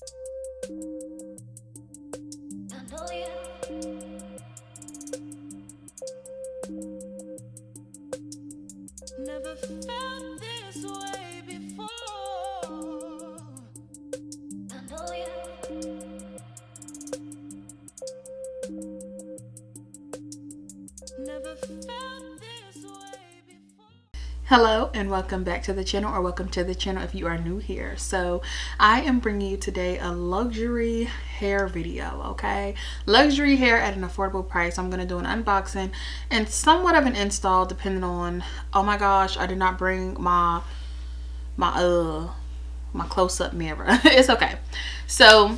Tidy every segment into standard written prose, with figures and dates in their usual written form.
Never felt this way before. I know you. Never felt this way before. Hello and welcome back to the channel, or welcome to the channel if you are new here. So I am bringing you today a luxury hair video, okay? Luxury hair at an affordable price. I'm going to do an unboxing and somewhat of an install depending on, oh my gosh, I did not bring my close-up mirror. It's okay. So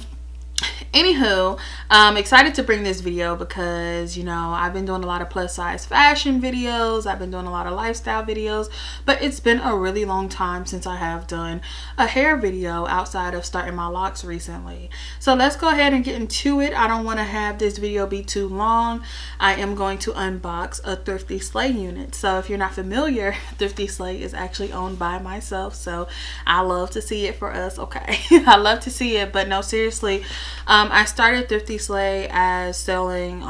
anywho, I'm excited to bring this video because, you know, I've been doing a lot of plus size fashion videos. I've been doing a lot of lifestyle videos, but it's been a really long time since I have done a hair video outside of starting my locks recently. So let's go ahead and get into it. I don't want to have this video be too long. I am going to unbox a thriftySLAY unit. So if you're not familiar, thriftySLAY is actually owned by myself. So I love to see it for us. Okay. I love to see it, but no, seriously, I started thriftySLAY as selling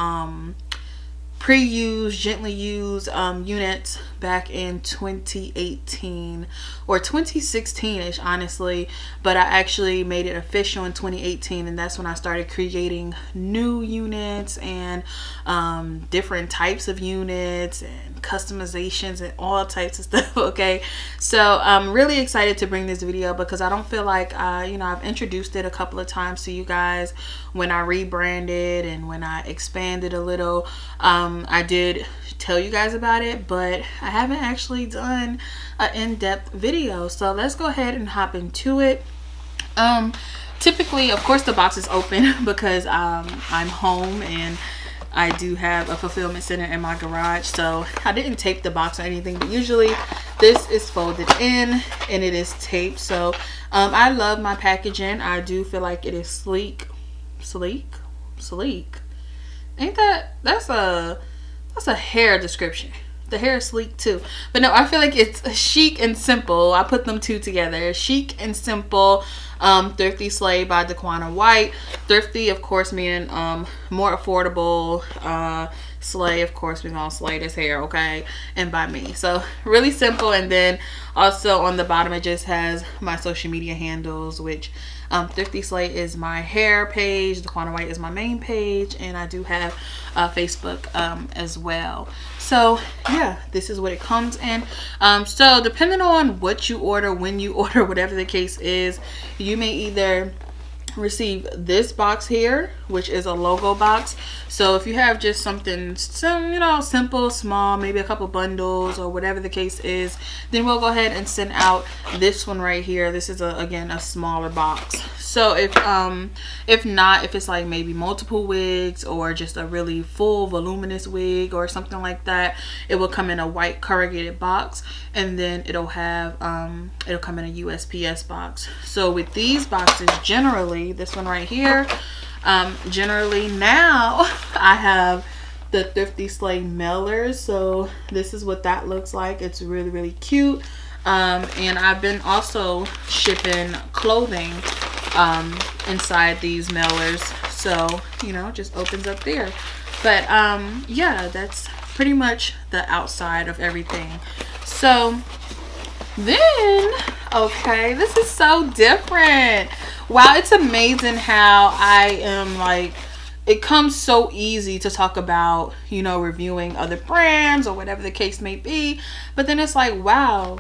pre-used, gently used units back in 2018 or 2016ish, honestly, but I actually made it official in 2018, and that's when I started creating new units and different types of units and customizations and all types of stuff. Okay, so I'm really excited to bring this video because I don't feel like you know, I've introduced it a couple of times to you guys when I rebranded and when I expanded a little. I did tell you guys about it, but I haven't actually done an in-depth video. So let's go ahead and hop into it. Typically, of course, the box is open because I'm home and I do have a fulfillment center in my garage, so I didn't tape the box or anything, but usually this is folded in and it is taped. So I love my packaging. I do feel like it is sleek. Ain't that's a hair description. The hair is sleek too, but no, I feel like it's chic and simple. I put them two together, chic and simple. thriftySLAY by Daquana White. Thrifty, of course, meaning more affordable. Slay, of course, we're gonna slay this hair, okay, and by me. So really simple. And then also on the bottom it just has my social media handles, which thriftySLAY is my hair page, Daquana White is my main page, and I do have Facebook as well. So yeah, this is what it comes in. So depending on what you order, when you order, whatever the case is, you may either receive this box here, which is a logo box. So if you have just something, you know, simple, small, maybe a couple bundles or whatever the case is, then we'll go ahead and send out this one right here. This is again a smaller box. So if not, if it's like maybe multiple wigs or just a really full voluminous wig or something like that, it will come in a white corrugated box, and then it'll have it'll come in a USPS box. So with these boxes, generally, this one right here, generally now I have the thriftySLAY mailers. So this is what that looks like. It's really, really cute. And I've been also shipping clothing inside these mailers, so you know, it just opens up there. But yeah, that's pretty much the outside of everything. So then, okay, this is so different. Wow, it's amazing how I am like, it comes so easy to talk about, you know, reviewing other brands or whatever the case may be, but then it's like, wow,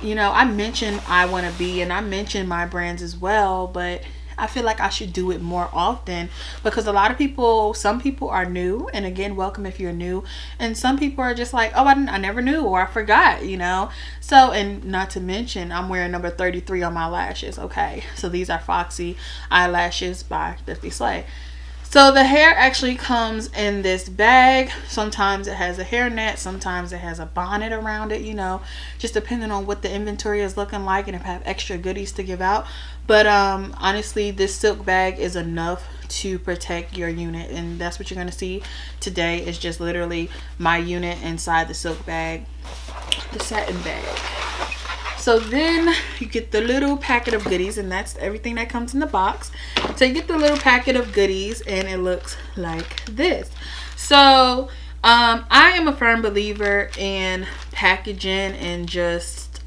you know, I mentioned I Want to Be and I mentioned my brands as well, but I feel like I should do it more often because a lot of people, some people are new, and again, welcome if you're new, and some people are just like, oh, I never knew, or I forgot, you know. So, and not to mention, I'm wearing number 33 on my lashes. Okay, so these are Foxy Eyelashes by thriftySLAY. So the hair actually comes in this bag. Sometimes it has a hairnet, sometimes it has a bonnet around it, you know, just depending on what the inventory is looking like and if I have extra goodies to give out. But honestly, this silk bag is enough to protect your unit, and that's what you're going to see today is just literally my unit inside the silk bag, the satin bag. So then you get the little packet of goodies, and that's everything that comes in the box. So you get the little packet of goodies, and it looks like this. So I am a firm believer in packaging and just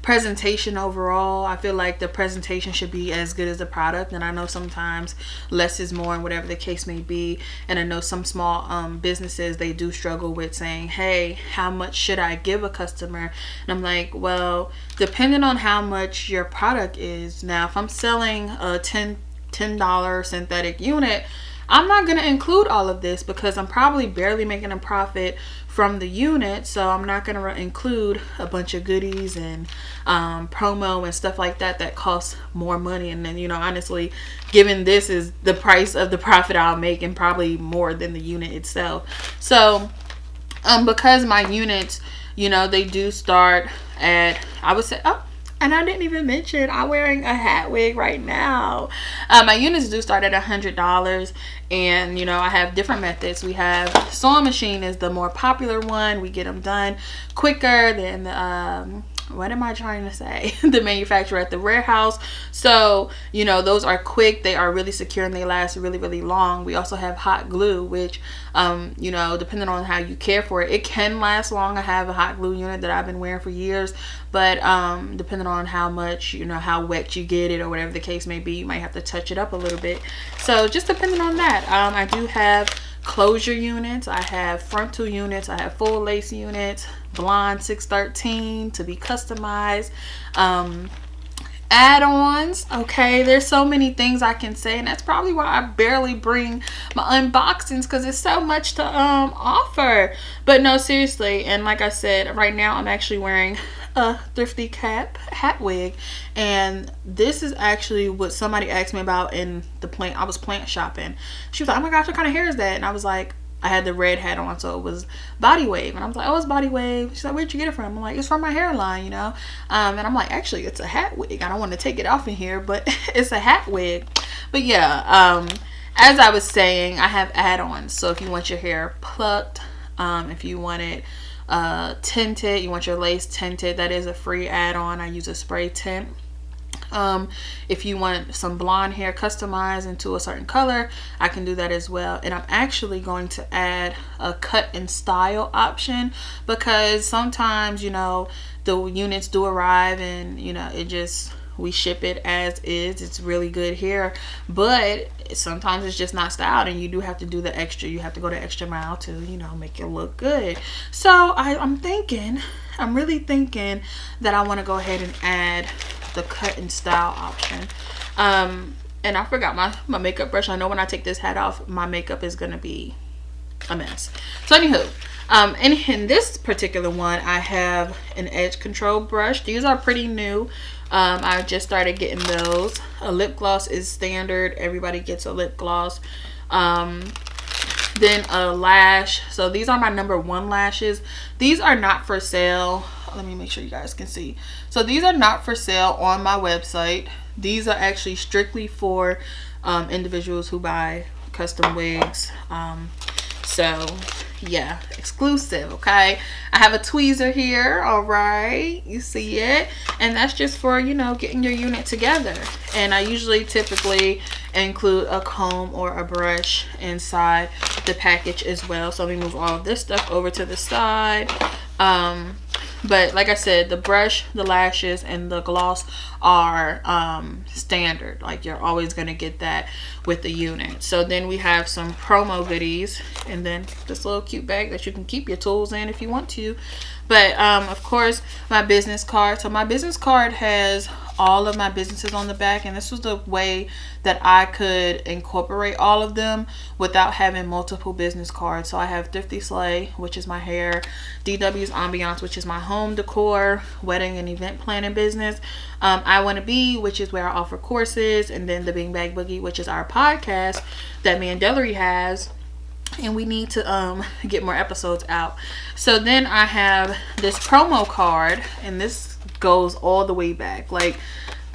presentation overall. I feel like the presentation should be as good as the product, and I know sometimes less is more and whatever the case may be. And I know some small businesses, they do struggle with saying, hey, how much should I give a customer? And I'm like, well, depending on how much your product is. Now if I'm selling a $10 synthetic unit, I'm not going to include all of this because I'm probably barely making a profit from the unit. So I'm not going to include a bunch of goodies and promo and stuff like that that costs more money. And then, you know, honestly, given this is the price of the profit I'll make, and probably more than the unit itself. So because my units, you know, they do start at, I would say, and I didn't even mention I'm wearing a hat wig right now. My units do start at $100, and you know, I have different methods. We have sewing machine is the more popular one. We get them done quicker than the what am I trying to say? The manufacturer at the warehouse. So, you know, those are quick. They are really secure and they last really, really long. We also have hot glue, which, you know, depending on how you care for it, it can last long. I have a hot glue unit that I've been wearing for years, but depending on how much, you know, how wet you get it or whatever the case may be, you might have to touch it up a little bit. So just depending on that. I do have closure units, I have frontal units, I have full lace units, blonde 613 to be customized, add-ons. Okay, there's so many things I can say, and that's probably why I barely bring my unboxings, because it's so much to offer. But no, seriously, and like I said, right now I'm actually wearing a thrifty hat wig, and this is actually what somebody asked me about in the plant. I was plant shopping. She was like, oh my gosh, what kind of hair is that? And I was like, I had the red hat on, so it was body wave. And I was like, oh, it's body wave. She's like, where'd you get it from? I'm like, it's from my hairline, you know. And I'm like, actually, it's a hat wig. I don't want to take it off in here, but it's a hat wig. But yeah, as I was saying, I have add-ons. So if you want your hair plucked, if you want it tinted, you want your lace tinted, that is a free add-on. I use a spray tint. If you want some blonde hair customized into a certain color, I can do that as well. And I'm actually going to add a cut and style option, because sometimes, you know, the units do arrive and, you know, it just, we ship it as is. It's really good hair, but sometimes it's just not styled, and you do have to do the extra. You have to go the extra mile to, you know, make it look good. So I'm really thinking that I want to go ahead and add the cut and style option. And I forgot my makeup brush. I know when I take this hat off, my makeup is gonna be a mess. So anywho, in this particular one, I have an edge control brush. These are pretty new. I just started getting those. A lip gloss is standard. Everybody gets a lip gloss. Then a lash. So these are my #1 lashes. These are not for sale. Let me make sure you guys can see. So these are not for sale on my website. These are actually strictly for individuals who buy custom wigs. So yeah, exclusive. Okay, I have a tweezer here. All right, you see it, and that's just for, you know, getting your unit together. And I usually typically include a comb or a brush inside the package as well. So let me move all of this stuff over to the side. But like I said, the brush, the lashes, and the gloss are standard. Like, you're always going to get that with the unit. So then we have some promo goodies, and then this little cute bag that you can keep your tools in if you want to. But of course, my business card. So my business card has all of my businesses on the back, and this was the way that I could incorporate all of them without having multiple business cards. So I have thriftySLAY, which is my hair, DW's Ambiance, which is my home decor, wedding and event planning business, I Want to Be, which is where I offer courses, and then the Bing Bag Boogie, which is our podcast that Mandelery has, and we need to get more episodes out. So then I have this promo card, and this goes all the way back. Like,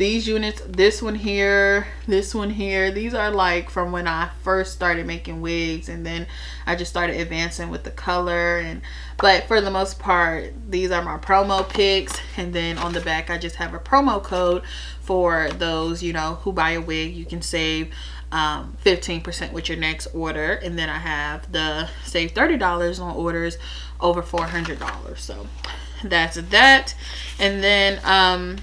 these units, this one here, these are like from when I first started making wigs, and then I just started advancing with the color. But for the most part, these are my promo picks, and then on the back I just have a promo code for those, you know, who buy a wig. You can save 15% with your next order, and then I have the save $30 on orders over $400. So that's that. And then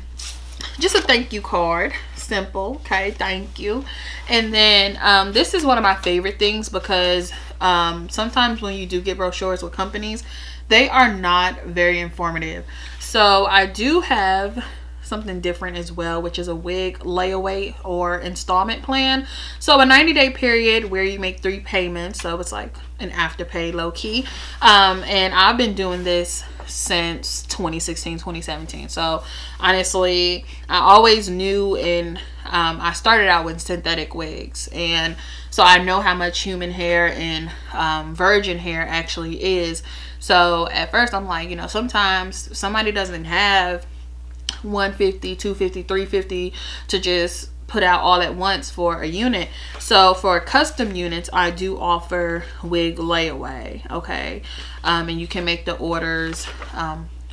just a thank you card, simple, okay, thank you. And then this is one of my favorite things, because sometimes when you do get brochures with companies, they are not very informative. So I do have something different as well, which is a wig layaway or installment plan. So a 90-day period where you make 3 payments, so it's like an afterpay, low-key. And I've been doing this since 2016, 2017. So honestly, I always knew, and I started out with synthetic wigs, and so I know how much human hair and virgin hair actually is. So at first I'm like, you know, sometimes somebody doesn't have 150, 250, 350 to just put out all at once for a unit. So for custom units, I do offer wig layaway, okay? And you can make the orders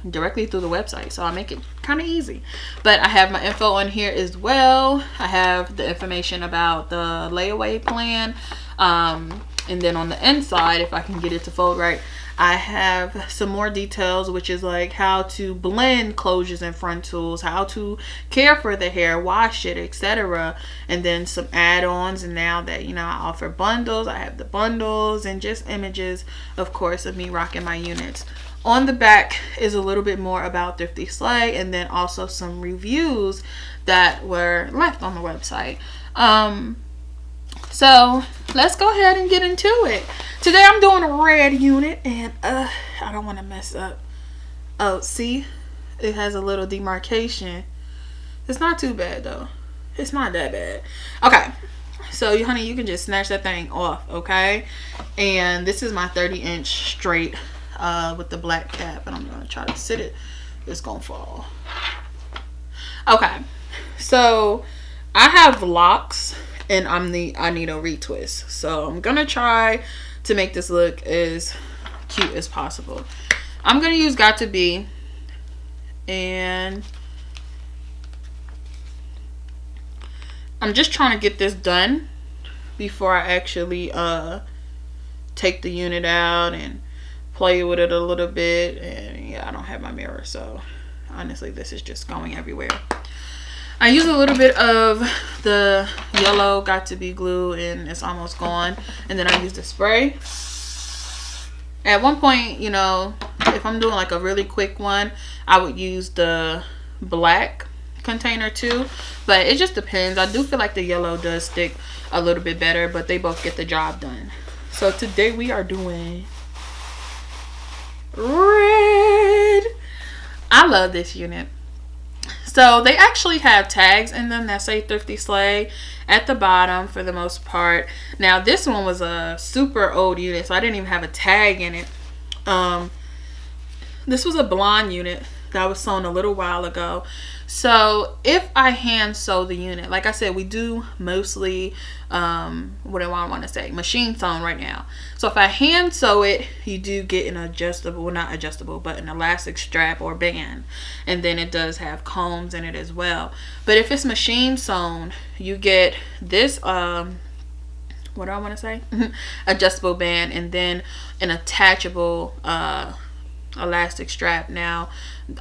directly through the website, so I make it kind of easy. But I have my info on here as well. I have the information about the layaway plan, and then on the inside, if I can get it to fold right, I have some more details, which is like how to blend closures and frontals, how to care for the hair, wash it, etc. And then some add-ons. And now that, you know, I offer bundles, I have the bundles and just images, of course, of me rocking my units. On the back is a little bit more about thriftySLAY, and then also some reviews that were left on the website. So let's go ahead and get into it. Today I'm doing a red unit, and I don't want to mess up. Oh, see, it has a little demarcation. It's not too bad though. It's not that bad. Okay, so honey, you can just snatch that thing off, okay? And this is my 30-inch straight with the black cap, and I'm gonna try to sit it. It's gonna fall. Okay, so I have locks, and I need a retwist. So I'm gonna try to make this look as cute as possible. I'm gonna use Got To Be, and I'm just trying to get this done before I actually take the unit out and play with it a little bit. And yeah, I don't have my mirror, so honestly this is just going everywhere. I use a little bit of the yellow Got To Be glue, and it's almost gone. And then I use the spray. At one point, you know, if I'm doing like a really quick one, I would use the black container too, but it just depends. I do feel like the yellow does stick a little bit better, but they both get the job done. So today we are doing red. I love this unit. So they actually have tags in them that say thriftySLAY at the bottom for the most part. Now this one was a super old unit, so I didn't even have a tag in it. This was a blonde unit that was sewn a little while ago. So if I hand sew the unit, like I said, we do mostly what do I want to say, machine sewn right now. So if I hand sew it, you do get an adjustable, well, not adjustable, but an elastic strap or band, and then it does have combs in it as well. But if it's machine sewn, you get this what do I want to say, adjustable band, and then an attachable elastic strap. Now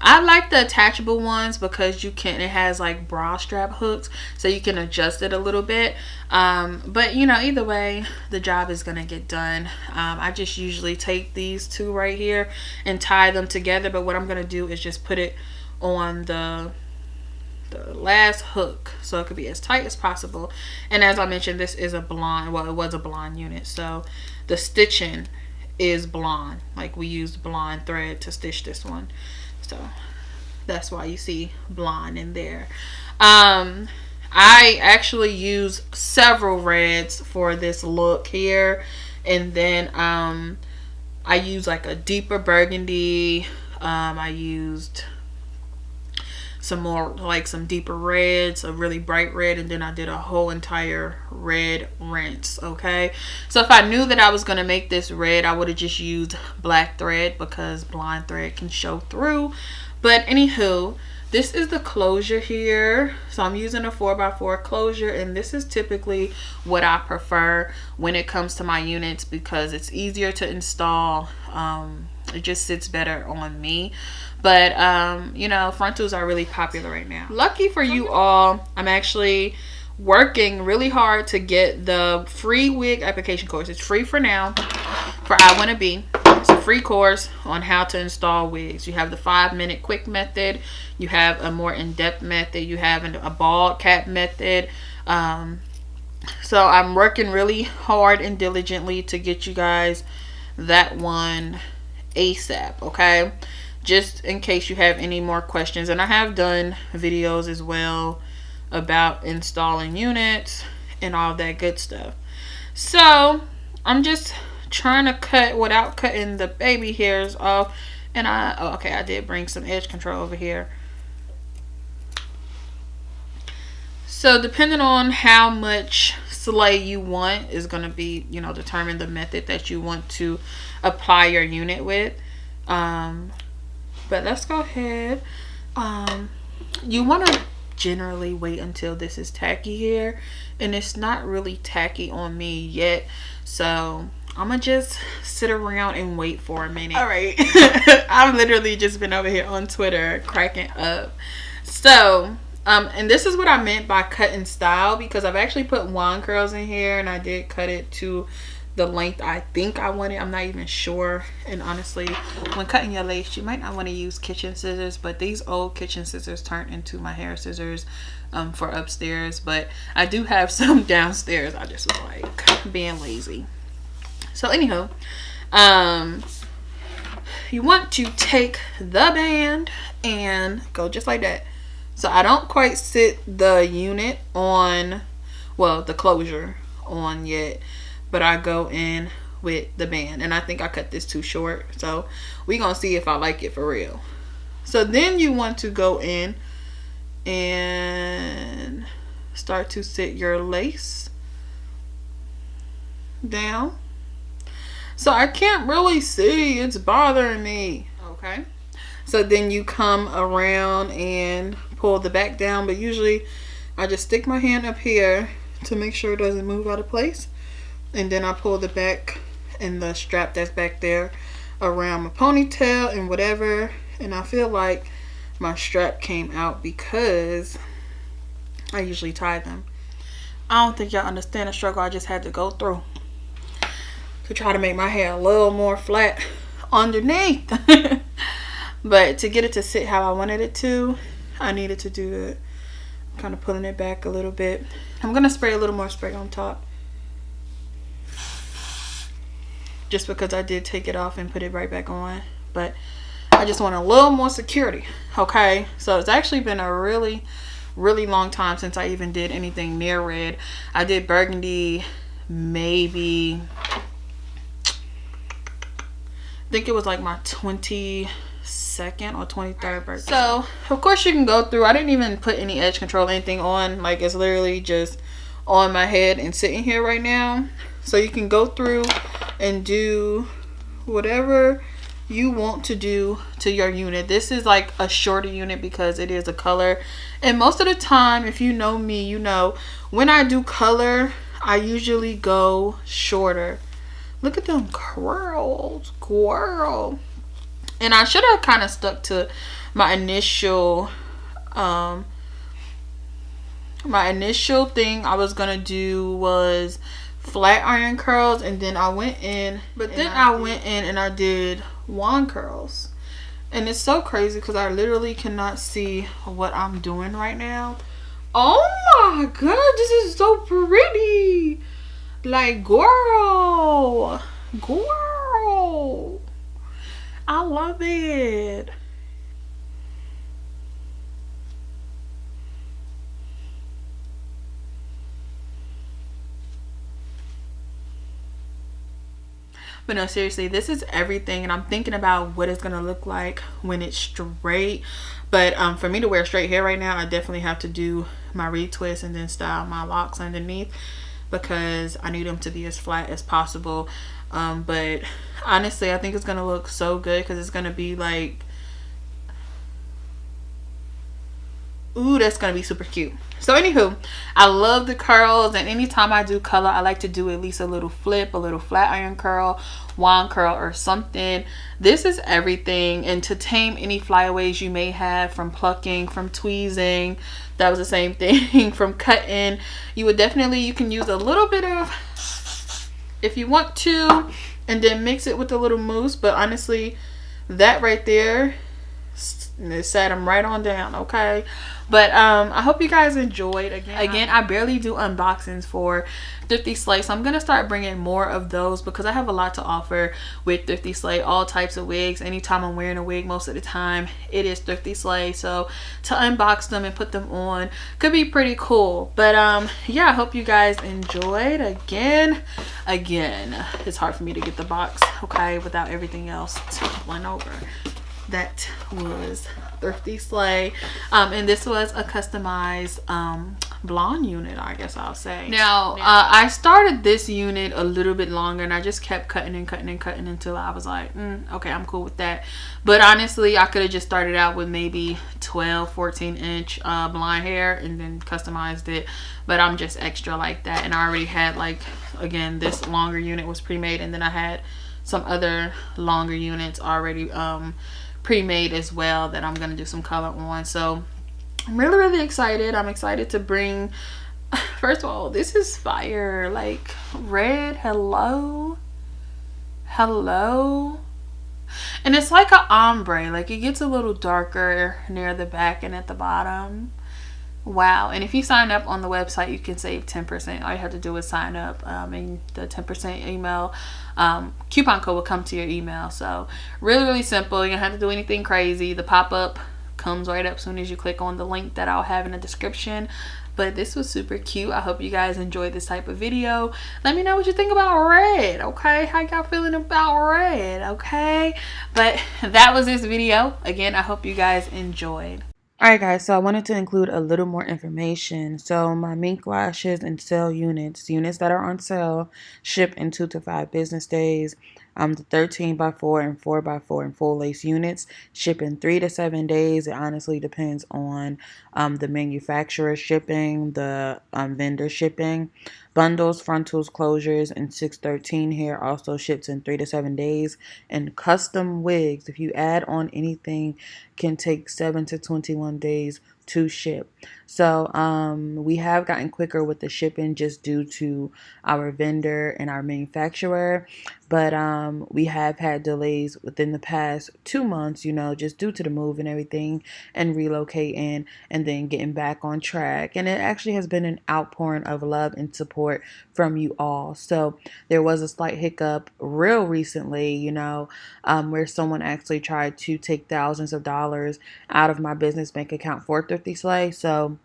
I like the attachable ones because you can, it has like bra strap hooks, so you can adjust it a little bit. But you know, either way the job is gonna get done. I just usually take these two right here and tie them together, but what I'm gonna do is just put it on the last hook so it could be as tight as possible. And as I mentioned, this is a blonde, well, it was a blonde unit, so the stitching is blonde. Like we used blonde thread to stitch this one, so that's why you see blonde in there. I actually use several reds for this look here, and then I use like a deeper burgundy. I used some more, like some deeper reds, a really bright red, and then I did a whole entire red rinse. Okay, so if I knew that I was going to make this red, I would have just used black thread because blonde thread can show through. But anywho, this is the closure here. So I'm using a 4x4 closure, and this is typically what I prefer when it comes to my units because it's easier to install. It just sits better on me. But you know, frontals are really popular right now. Lucky for you all, I'm actually working really hard to get the free wig application course. It's free for now for I Wanna Be. It's a free course on how to install wigs. You have the 5-minute quick method, you have a more in-depth method, you have a bald cap method. So I'm working really hard and diligently to get you guys that one ASAP, okay? Just in case you have any more questions. And I have done videos as well about installing units and all that good stuff. So I'm just trying to cut without cutting the baby hairs off. And I did bring some edge control over here. So depending on how much slay you want is going to be, you know, determine the method that you want to apply your unit with. But let's go ahead. You want to generally wait until this is tacky here, and it's not really tacky on me yet, so I'm gonna just sit around and wait for a minute. All right. I've literally just been over here on Twitter cracking up. So and this is what I meant by cut and style, because I've actually put wand curls in here and I did cut it to the length I think I want it. I'm not even sure. And honestly, when cutting your lace, you might not want to use kitchen scissors, but these old kitchen scissors turned into my hair scissors for upstairs. But I do have some downstairs. I just was like being lazy. So anyhow, you want to take the band and go just like that. So I don't quite sit the unit on, well, the closure on yet, but I go in with the band, and I think I cut this too short, so we gonna see if I like it for real. So then you want to go in and start to sit your lace down. So I can't really see, it's bothering me. Okay, so then you come around and pull the back down, but usually I just stick my hand up here to make sure it doesn't move out of place. And then I pull the back and the strap that's back there around my ponytail and whatever. And I feel like my strap came out because I usually tie them. I don't think y'all understand the struggle I just had to go through to try to make my hair a little more flat underneath. But to get it to sit how I wanted it to, I needed to do it. I'm kind of pulling it back a little bit. I'm going to spray a little more spray on top, just because I did take it off and put it right back on, but I just want a little more security. Okay, so it's actually been a really long time since I even did anything near red. I did burgundy maybe, I think it was like my 22nd or 23rd birthday. So of course you can go through, I didn't even put any edge control or anything on, like it's literally just on my head and sitting here right now. So you can go through and do whatever you want to do to your unit. This is like a shorter unit because it is a color. And most of the time, if you know me, you know when I do color, I usually go shorter. Look at them curls, girl. And I should have kind of stuck to my initial thing I was gonna do was flat iron curls, and then I went in, and I did wand curls. And it's so crazy because I literally cannot see what I'm doing right now. Oh my god, this is so pretty. Like, girl, I love it. But no, seriously, this is everything, and I'm thinking about what it's gonna look like when it's straight. But for me to wear straight hair right now, I definitely have to do my retwist and then style my locks underneath, because I need them to be as flat as possible. But honestly, I think it's gonna look so good, because it's gonna be like, ooh, that's gonna be super cute. So anywho, I love the curls, and anytime I do color, I like to do at least a little flip, a little flat iron curl, wand curl, or something. This is everything. And to tame any flyaways you may have from plucking, from tweezing, that was the same thing, from cutting, you can use a little bit of, if you want to, and then mix it with a little mousse. But honestly, that right there, it sat them right on down, okay? But I hope you guys enjoyed. Again, I barely do unboxings for thriftySLAY, so I'm gonna start bringing more of those, because I have a lot to offer with thriftySLAY. All types of wigs. Anytime I'm wearing a wig, most of the time it is thriftySLAY, so to unbox them and put them on could be pretty cool. But yeah, I hope you guys enjoyed. Again, it's hard for me to get the box, okay, without everything else tumbling over. That was thriftySLAY, and this was a customized blonde unit, I guess I'll say. Now I started this unit a little bit longer, and I just kept cutting and cutting and cutting until I was like, okay, I'm cool with that. But honestly, I could have just started out with maybe 12-14 inch blonde hair and then customized it, but I'm just extra like that. And I already had, like, again, this longer unit was pre-made, and then I had some other longer units already pre-made as well that I'm gonna do some color on. So I'm really excited. I'm excited to bring, first of all, this is fire. Like, red, hello, and it's like an ombre. Like, it gets a little darker near the back and at the bottom. Wow. And if you sign up on the website, you can save 10%. All you have to do is sign up, and the 10% email coupon code will come to your email. So really simple. You don't have to do anything crazy. The pop-up comes right up as soon as you click on the link that I'll have in the description. But this was super cute. I hope you guys enjoyed this type of video. Let me know what you think about red, okay? How y'all feeling about red, okay? But that was this video. Again, I hope you guys enjoyed. Alright guys, so I wanted to include a little more information. So my mink lashes and sale units that are on sale, ship in 2 to 5 business days. The 13x4 and 4x4 and full lace units ship in 3 to 7 days. It honestly depends on the manufacturer shipping, the vendor shipping. Bundles, frontals, closures, and 613 hair also ships in 3 to 7 days. And custom wigs, if you add on anything, can take 7 to 21 days to ship. So we have gotten quicker with the shipping just due to our vendor and our manufacturer, but we have had delays within the past 2 months, you know, just due to the move and everything, and relocating and then getting back on track. And it actually has been an outpouring of love and support from you all. So there was a slight hiccup real recently, you know, where someone actually tried to take thousands of dollars out of my business bank account for thriftySLAY. So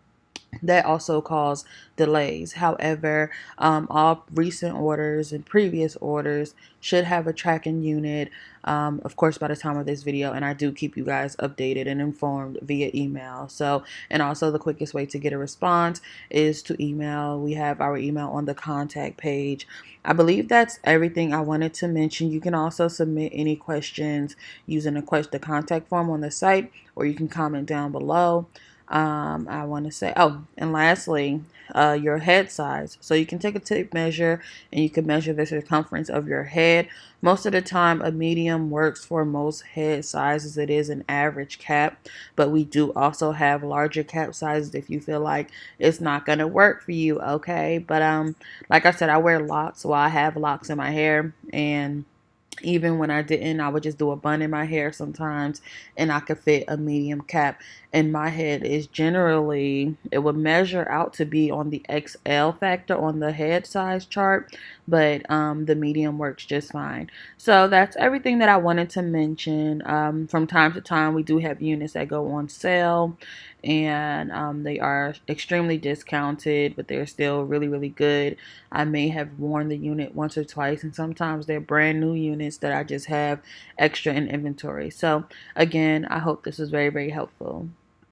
that also caused delays. However, all recent orders and previous orders should have a tracking unit, of course, by the time of this video. And I do keep you guys updated and informed via email. So, and also the quickest way to get a response is to email. We have our email on the contact page. I believe that's everything I wanted to mention. You can also submit any questions using the contact form on the site, or you can comment down below. I want to say, oh, and lastly, your head size. So you can take a tape measure and you can measure the circumference of your head. Most of the time, a medium works for most head sizes. It is an average cap, but we do also have larger cap sizes if you feel like it's not going to work for you, okay? But like I said, I wear locks, so I have locks in my hair, and even when I didn't, I would just do a bun in my hair sometimes, and I could fit a medium cap. And my head is generally, it would measure out to be on the XL factor on the head size chart, but the medium works just fine. So that's everything that I wanted to mention. From time to time, we do have units that go on sale, and they are extremely discounted, but they're still really, really good. I may have worn the unit once or twice, and sometimes they're brand new units that I just have extra in inventory. So again, I hope this was very, very helpful.